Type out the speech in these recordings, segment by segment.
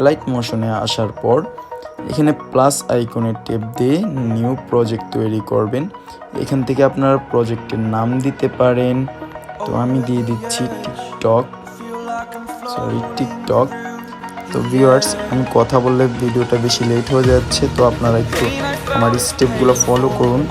Allied মোশনে আসার পর এখানে প্লাস আইকনে ট্যাপ দিয়ে নিউ প্রজেক্ট তৈরি করবেন। এখান থেকে আপনারা প্রজেক্টের নাম দিতে পারেন। তো আমি দিয়ে দিচ্ছি টিকটক। তো ভিউয়ার্স, আমি কথা বললে ভিডিওটা বেশি লেট হয়ে যাচ্ছে, তো আপনারা একটু আমার স্টেপগুলো ফলো করুন।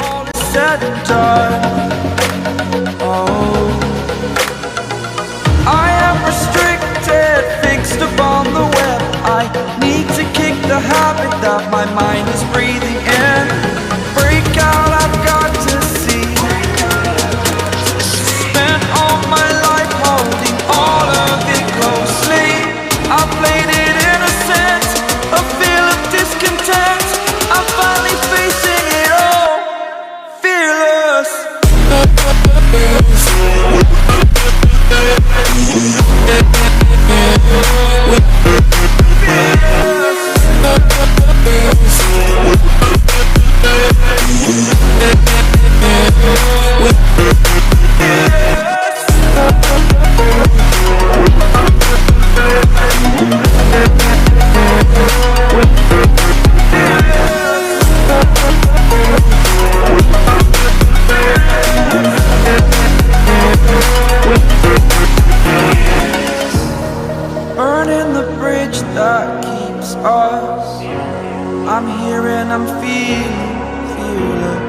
I'm here and I'm feeling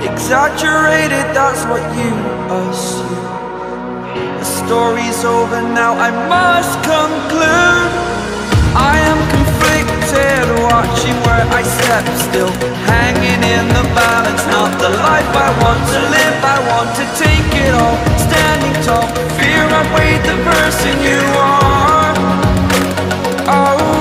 exaggerated, that's what you assume. The story's over now, I must conclude. I am conflicted, watching where I step still, hanging in the balance. Not the life I want to live, I want to take it all. Standing tall, fear I weighed the person you are. Oh,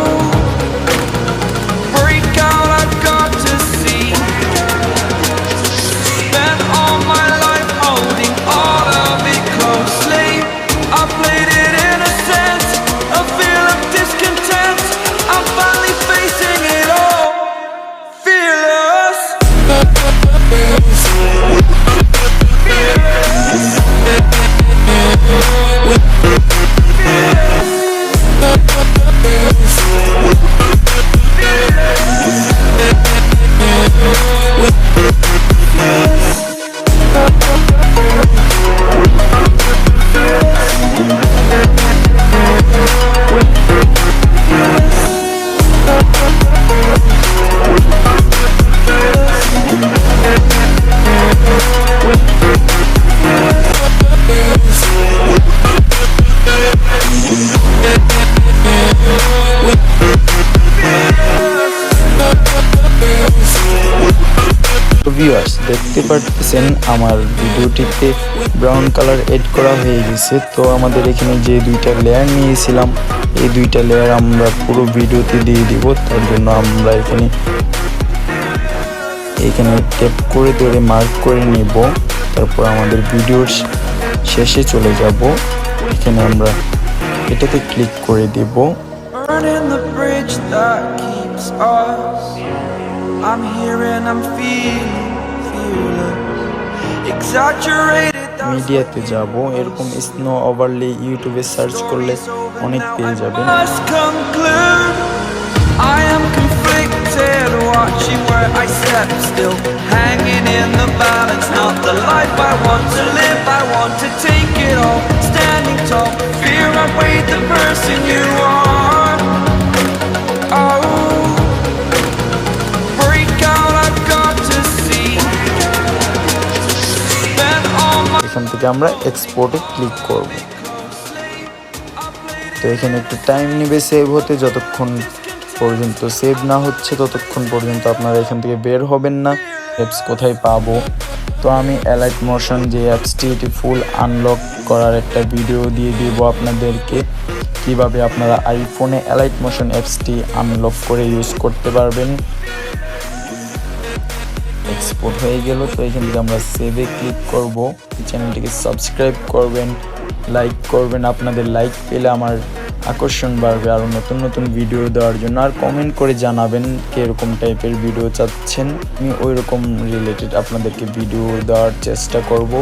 viewers, দেখতে পাচ্ছেন আমার ভিডিওটিতে brown colour add করা হয়ে গেছে। তো আমাদের এখানে যে দুইটা লেয়ার নিয়েছিলাম, এই দুইটা লেয়ার আমরা পুরো ভিডিওতে দিয়ে দিব। তার জন্য আমরা এখানে ট্যাপ করে ধরে মার্ক করে নেব। তারপর আমাদের ভিডিওর শেষে চলে যাব। এখানে আমরা এটাতে ক্লিক করে দেব। মিডিয়াতে যাব, এরকম স্নো ওভারলে ইউটিউবে সার্চ করলে অনেক পেয়ে যাবেন। Watching where I step still, hanging in the balance. Not the life I want to live, I want to take it all. Standing tall, fear I weighed the person you are. Oh, break out, I've got to see. Spend all my... এখান থেকে আমরা এক্সপোর্টে click করব। তো এখানে একটু time নেবে save হতে, যতক্ষণ পর্যন্ত সেভ না হচ্ছে ততক্ষণ পর্যন্ত আপনারা এখান থেকে বের হবেন না। অ্যাপস কোথায় পাবো? তো আমি অ্যালাইট মোশন যে অ্যাপসটি, এটি ফুল আনলক করার একটা ভিডিও দিয়ে দিব আপনাদেরকে, কিভাবে আপনারা আইফোনে অ্যালাইট মোশন অ্যাপসটি আনলক করে ইউজ করতে পারবেন। এক্সপোর্ট হয়ে গেল। তো এখান থেকে আমরা সেভে ক্লিক করব। চ্যানেলটিকে সাবস্ক্রাইব করবেন, লাইক করবেন। আপনাদের লাইক পেলে আমার আকর্ষণ বাড়বে আরও নতুন নতুন ভিডিও দেওয়ার জন্য। আর কমেন্ট করে জানাবেন কীরকম টাইপের ভিডিও চাচ্ছেন, আমি ওই রকম রিলেটেড আপনাদেরকে ভিডিও দেওয়ার চেষ্টা করব।